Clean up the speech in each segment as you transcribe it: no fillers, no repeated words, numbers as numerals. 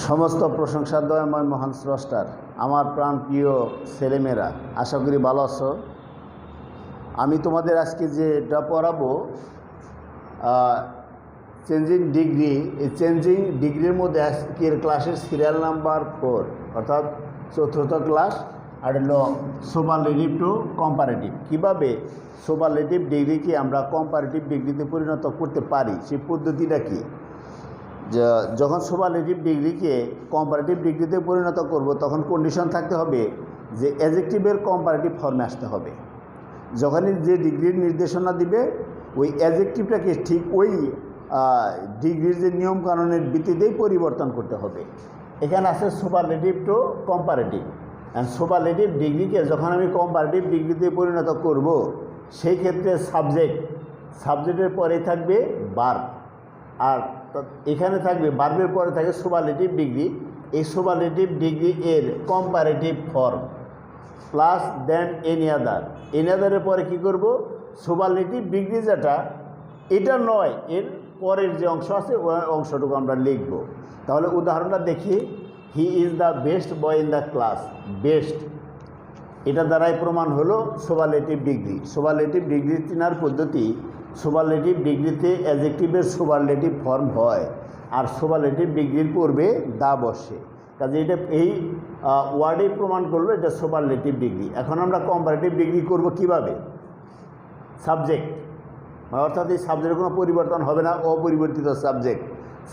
সমস্ত প্রশংসা দয়াময় মহান স্রষ্টার। আমার প্রাণ প্রিয় ছেলেমেয়েরা, আশা করি ভালো আছো। আমি তোমাদের আজকে যেটা পড়াবো চেঞ্জিং ডিগ্রি। এই চেঞ্জিং ডিগ্রির মধ্যে আজকের ক্লাসের সিরিয়াল নাম্বার 4, অর্থাৎ চতুর্থ ক্লাস। আর হলো সুপারলেটিভ টু কম্পারেটিভ। কীভাবে সুপারলেটিভ ডিগ্রিকে আমরা কম্পারেটিভ ডিগ্রিতে পরিণত করতে পারি, সেই পদ্ধতিটা কী। যখন সুপারলেটিভ ডিগ্রিকে কম্পারেটিভ ডিগ্রিতে পরিণত করব, তখন কন্ডিশন থাকতে হবে যে অ্যাডজেক্টিভের কম্পারেটিভ ফর্মে আসতে হবে। যখনই যে ডিগ্রির নির্দেশনা দিবে, ওই অ্যাডজেক্টিভটাকে ঠিক ওই ডিগ্রির যে নিয়মকানুনের ভিত্তিতেই পরিবর্তন করতে হবে। এখানে আছে সুপারলেটিভ টু কম্পারেটিভ। সুপারলেটিভ ডিগ্রিকে যখন আমি কম্পারেটিভ ডিগ্রিতে পরিণত করব, সেই ক্ষেত্রে সাবজেক্টের পরে থাকবে ভার্ব, আর এখানে থাকবে ভার্বের পরে থাকে সুপারলেটিভ ডিগ্রি। এই সুপারলেটিভ ডিগ্রি এর comparative form plus than any আদারের পরে কি করব, সুপারলেটিভ ডিগ্রি যেটা, এটা নয়, এর পরের যে অংশ আছে ওই অংশটুকু আমরা লিখব। তাহলে উদাহরণটা দেখি। হি is the best boy in the class. Best, এটা দ্বারাই প্রমাণ হলো সুপারলেটিভ ডিগ্রি। সুপারলেটিভ ডিগ্রি চেনার পদ্ধতি, সুপারলেটিভ ডিগ্রিতে অ্যাডজেক্টিভের সুপারলেটিভ ফর্ম হয়, আর সুপারলেটিভ ডিগ্রির পূর্বে দা বসে। কাজে এটা এই ওয়ার্ডেই প্রমাণ করলো এটা সুপারলেটিভ ডিগ্রি। এখন আমরা কম্পারেটিভ ডিগ্রি করব কিভাবে। সাবজেক্ট, অর্থাৎ এই সাবজেক্টের কোনো পরিবর্তন হবে না, অপরিবর্তিত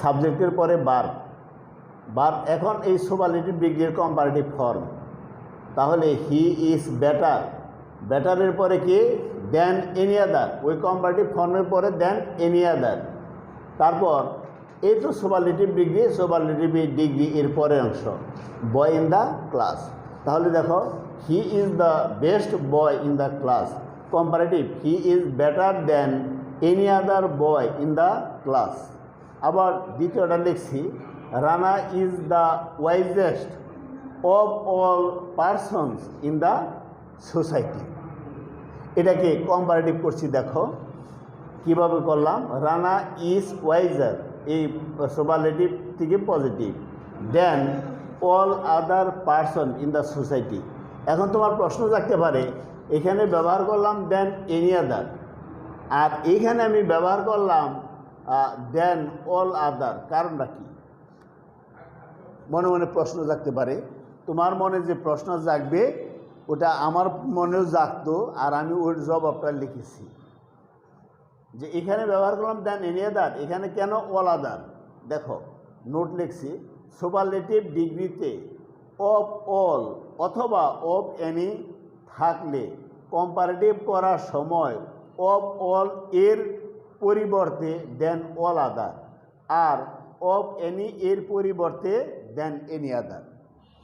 সাবজেক্টের পরে ভার্ব। এখন এই সুপারলেটিভ ডিগ্রির কম্পারেটিভ ফর্ম, তাহলে হি ইজ বেটারের পরে কি, দেন এনি আদার। ওই কম্পারেটিভ ফর্মের পরে দেন এনি আদার। তারপর এই তো সুপারলেটিভ ডিগ্রি এর পরের অংশ, বয় ইন দ্য ক্লাস। তাহলে দেখো, he is the best boy in the class. Comparative, he is better than any other boy in the class. আবার দ্বিতীয়টা লিখছি, Rana is the wisest of all persons in the society. এটাকে comparative করছি, দেখো কিভাবে করলাম। রানা ইজ ওয়াইজার, এই superlative থেকে positive, than all other person in the society. এখন তোমার প্রশ্ন থাকতে পারে, এখানে ব্যবহার করলাম দেন এনি আদার, আর এইখানে আমি ব্যবহার করলাম দেন অল আদার, কারণটা কি? মনে মনে প্রশ্ন জাগতে পারে। তোমার মনে যে প্রশ্ন জাগবে ওটা আমার মনেও জাগতো, আর আমি ওর জবাবটা লিখেছি যে এখানে ব্যবহার করলাম দেন এনি আদার, এখানে কেন অল আদার। দেখো নোট লিখছি, সুপারলেটিভ ডিগ্রিতে অফ অল অথবা অফ এনি থাকলে কম্পারেটিভ করার সময় অফ অল এর পরিবর্তে দেন অল আদার, আর অফ এনি এর পরিবর্তে দেন এনি আদার।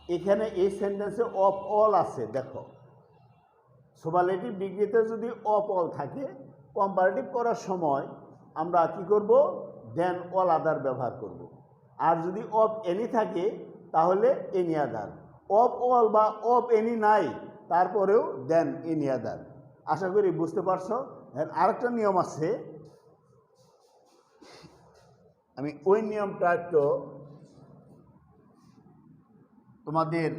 এখানে এই সেন্টেন্সে অফ অল আছে। দেখো, সুপারলেটিভ ডিগ্রিতে যদি অফ অল থাকে, কম্পারেটিভ করার সময় আমরা কি করব, দেন অল আদার ব্যবহার করব। আর যদি অফ এনি থাকে তাহলে এনি আদার। অফ অল বা অফ এনি নাই, তারপরেও দেন এনি আদার। আশা করি বুঝতে পারছো। আরেকটা নিয়ম আছে, আমি ওই নিয়মটা একটু তোমাদের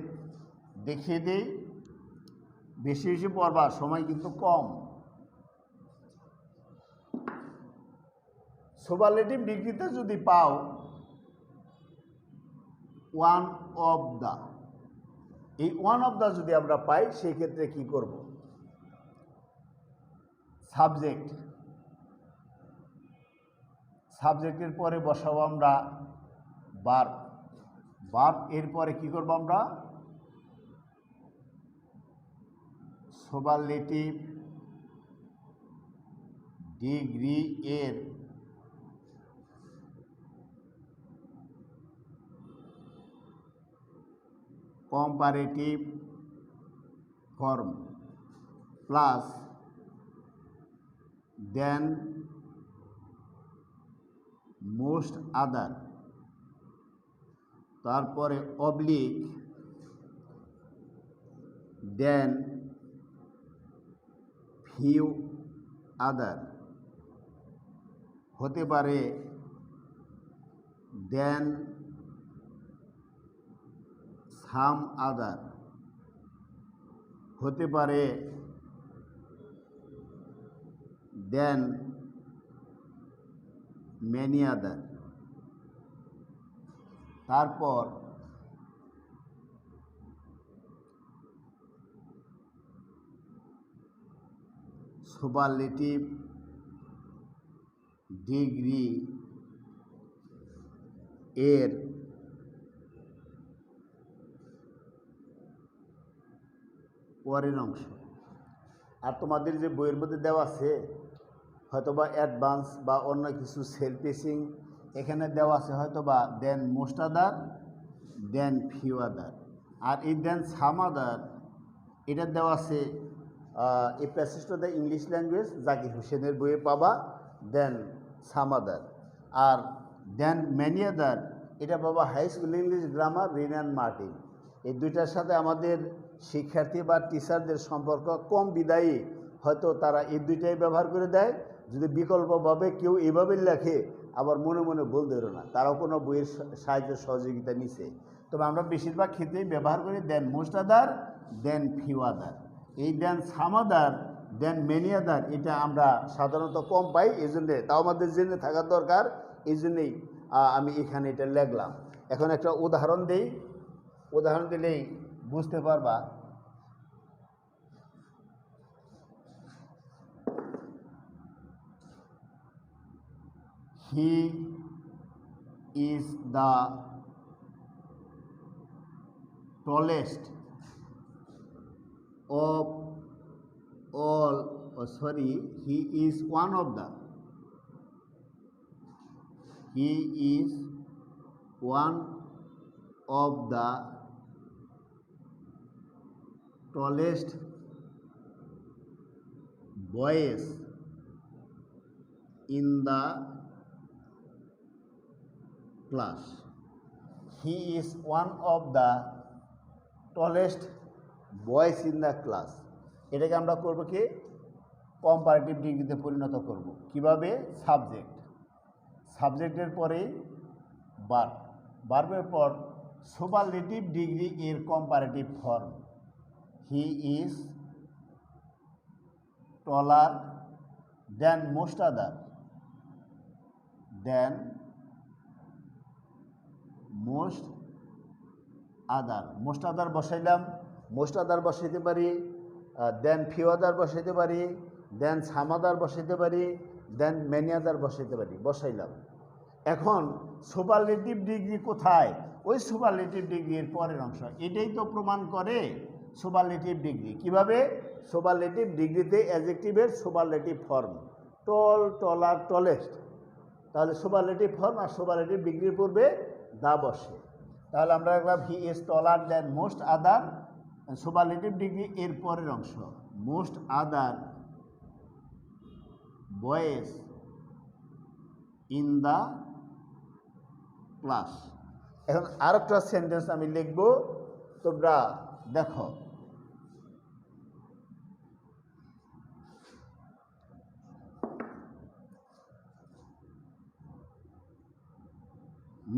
দেখিয়ে দিই। বেশি বেশি পড়বার সময় কিন্তু কম। সুপারলেটিভ ডিগ্রিতে যদি পাও ওয়ান অফ দ্য, এই ওয়ান অফ দ্য যদি আমরা পাই, সেই ক্ষেত্রে কি করব, সাবজেক্টের পরে বসাবো আমরা ভার্ব। এরপরে কি করব আমরা, সুপারলেটিভ ডিগ্রি এর কম্পারেটিভ ফর্ম প্লাস দেন মোস্ট আদার, তারপরে অবলিক দেন ফিউ আদার, হতে পারে দেন সাম আদার হতে পারে দেন মেনি আদার। তারপর সুপারলেটিভ ডিগ্রি এর পরের অংশ। আর তোমাদের যে বইয়ের মধ্যে দেওয়া আছে হয়তোবা অ্যাডভান্স বা অন্য কিছু সেল পেসিং এখানে দেওয়া আছে হয়তোবা দেন মোস্ট আদার, দেন ফিউ আদার। আর এই দেন সাম আদার এটা দেওয়া আছে a passage to the English language Zakir হোসেনের বইয়ে পাবা, দেন সাম আদার। আর দেন মেনি আদার এটা পাবা high school English grammar Wren and Martin. এই দুইটার সাথে আমাদের শিক্ষার্থী বা টিচারদের সম্পর্ক কম বিদায়ী হয়তো তারা এই দুইটাই ব্যবহার করে দেয়। যদি বিকল্পভাবে কেউ এইভাবে লেখে আবার মনে মনে বল দেরো না, তারাও কোনো বইয়ের সাহায্য সহযোগিতা নিছে। তবে আমরা বেশিরভাগ ক্ষেত্রেই ব্যবহার করি দেন মোস্ট আদার, দেন ফিউ আদার। এই দেন সাম আদার, দেন মেনি আদার এটা আমরা সাধারণত কম পাই, এই জন্যে তাও আমাদের জেনে থাকার দরকার, এই জন্যেই আমি এখানে এটা লিখলাম। এখন একটা উদাহরণ দেই, উদাহরণ দিলেই বুঝতে পারবা। হি is the tallest of all, he is one of the, he is one of the tallest boys in the class. He is one of the tallest বয়েস ইন দ্য ক্লাস। এটাকে আমরা করব কি কম্পারেটিভ ডিগ্রিতে পরিণত করব। কিভাবে? সাবজেক্টের পরেই ভার্ব, ভার্বের পর সুপারলেটিভ ডিগ্রি এর comparative form. He is taller than most other, than most other. Most other বসাইলাম, মোস্ট আদার বসাইতে পারি, দেন ফিউ আদার বসাইতে পারি, দেন সাম আদার বসাইতে পারি, দেন মেনি আদার বসাইতে পারি, বসাইলাম। এখন সুপারলেটিভ ডিগ্রি কোথায়? ওই সুপারলেটিভ ডিগ্রির পরের অংশ। এটাই তো প্রমাণ করে সুপারলেটিভ ডিগ্রি। কিভাবে? সুপারলেটিভ ডিগ্রিতে অ্যাডজেক্টিভের সুপারলেটিভ ফর্ম, টল, টলার, টলেস্ট। তাহলে সুপারলেটিভ ফর্ম আর সুপারলেটিভ ডিগ্রির পূর্বে দা বসে। তাহলে আমরা দেখলাম he is taller than most other, superlative degree এর পরের অংশ most other boys in the class. এখন আর একটা সেন্টেন্স আমি লিখব, তোমরা দেখো।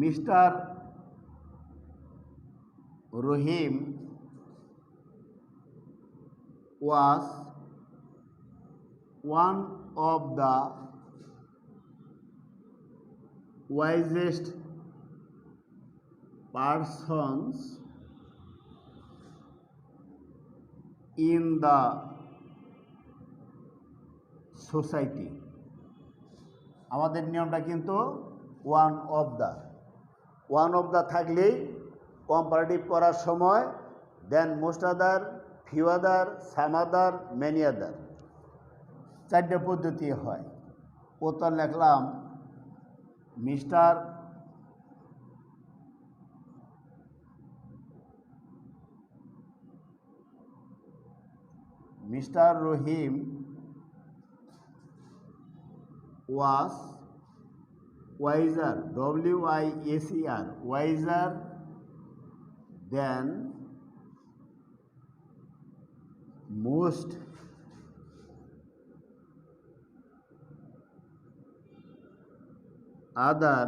Mister Rahim was one of the wisest persons in the society. আমাদের নিয়মটা কিন্তু ওয়ান অফ দ্য থাকলেই কম্পারেটিভ করার সময় দেন মোস্ট আদার, ফিউ আদার, সাম আদার, মেনি আদার, চারটে পদ্ধতি হয়। প্রথম লিখলাম mister Rahim was wiser, W-I-S-E-R, wiser than most other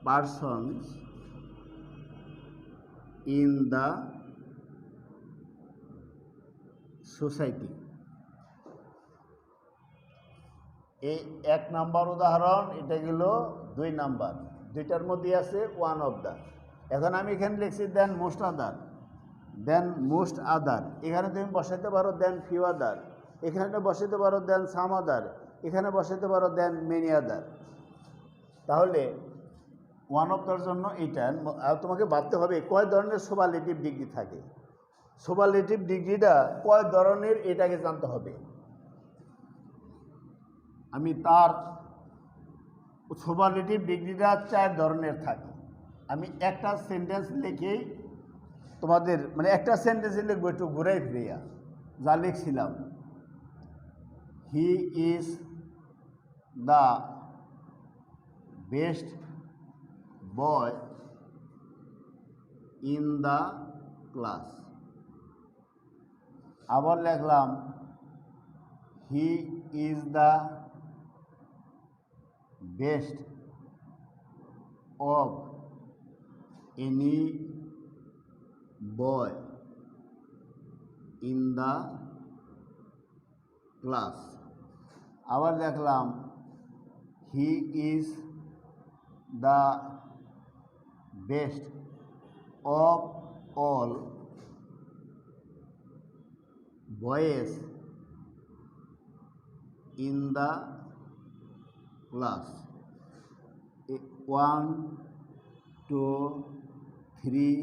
persons in the society. এই 1 নাম্বার উদাহরণ, এটা গেল 2 নাম্বার, দুইটার মধ্যে আছে ওয়ান অফ দ্য। এখন আমি এখানে লিখছি দেন মোস্ট আদার, দেন মোস্ট আদার, এখানে তুমি বসাইতে পারো দেন ফিউ আদার, এখানে বসাইতে পারো দেন সাম আদার, এখানে বসাইতে পারো দেন মেনি আদার। তাহলে ওয়ান অফ দ্যার জন্য এটা তোমাকে ভাবতে হবে কয় ধরনের সুপারলেটিভ ডিগ্রি থাকে, সুপারলেটিভ ডিগ্রিটা কয় ধরনের এটাকে জানতে হবে। আমি তার সুপারলেটিভ ডিগ্রিটা 4 ধরনের থাকে। আমি একটা সেন্টেন্স লিখেই তোমাদের মানে একটা সেন্টেন্সে লিখবো একটু ঘুরাই ফিরিয়া, যা লিখছিলাম he is the best boy in the class. আবার লিখলাম he is the best of any boy in the class. আবার দেখলাম he is the best of all boys in the class. 1 2 3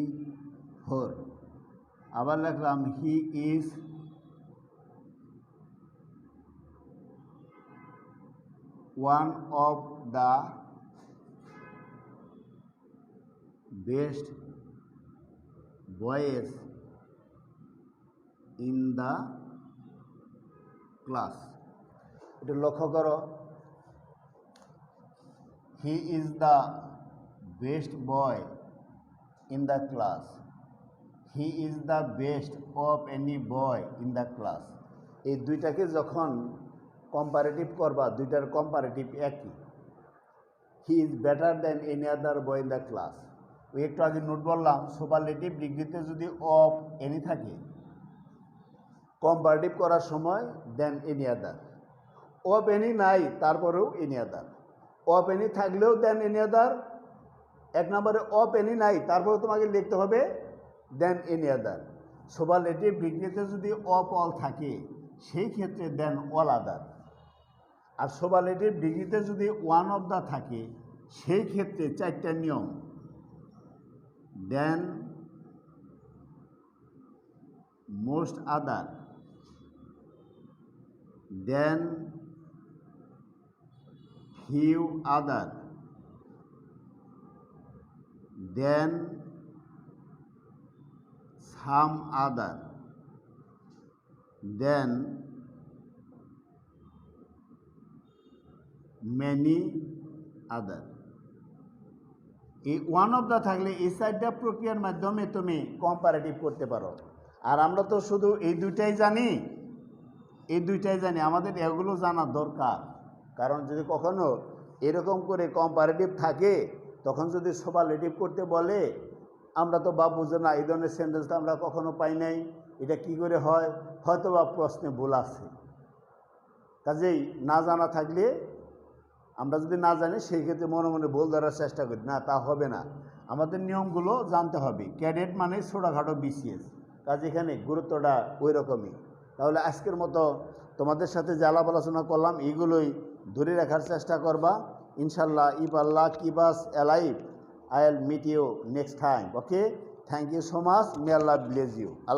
4। আবার লিখলাম he is one of the best boys in the class. এটা লক্ষ্য করো, he is the best boy in the class, he is the best of any boy in the class. এই দুইটাকে যখন comparative করবা, দুইটার কম্পারেটিভ একই। হি is better than any other boy in the class. ওই একটু আগে নোট বললাম সুপারলেটিভ ডিগ্রিতে যদি অফ এনি থাকে কম্পারেটিভ করার সময় দেন এনি আদার। অফ এনি নাই তারপরেও এনি আদার, অফ এনি থাকলেও দেন এনি আদার। 1 নম্বরে অফ এনি নাই তারপরেও তোমাকে লিখতে হবে দেন এনি আদার। সুপারলেটিভ ডিগ্রিতে যদি অফ অল থাকে সেই ক্ষেত্রে দেন অল আদার। আর সুপারলেটিভ ডিগ্রিতে যদি ওয়ান অফ দ্য থাকে সেই ক্ষেত্রে 4টা নিয়ম, দেন মোস্ট আদার, দেন ফিউ আদার, দেন সাম আদার, দেন মেনি আদার। এই ওয়ান অফ দ্য থাকলে এই 4টা প্রক্রিয়ার মাধ্যমে তুমি কম্পারেটিভ করতে পারো। আর আমরা তো শুধু এই দুইটাই জানি, আমাদের এগুলো জানা দরকার। কারণ যদি কখনো এরকম করে কম্পারেটিভ থাকে তখন যদি সুপারলেটিভ করতে বলে আমরা তো ভাববো যে না এই ধরনের সেন্টেন্সটা আমরা কখনো পাই নাই, এটা কি করে হয়, হয়তো বা প্রশ্নে ভুল আছে। কাজেই না জানা থাকলে আমরা যদি না জানি সেই ক্ষেত্রে মনে মনে ভুল ধরার চেষ্টা করি, না তা হবে না। আমাদের নিয়মগুলো জানতে হবে। ক্যাডেট মানে ছোটোখাটো বিসিএস, কাজ এখানে গুরুত্বটা ওই রকমই। তাহলে আজকের মতো তোমাদের সাথে যে আলাপ আলোচনা করলাম এইগুলোই ধরে রাখার চেষ্টা করবা ইনশাল্লাহ। If Allah keep us alive, I will meet you next time. Okay, thank you so much, may Allah bless you. Allah.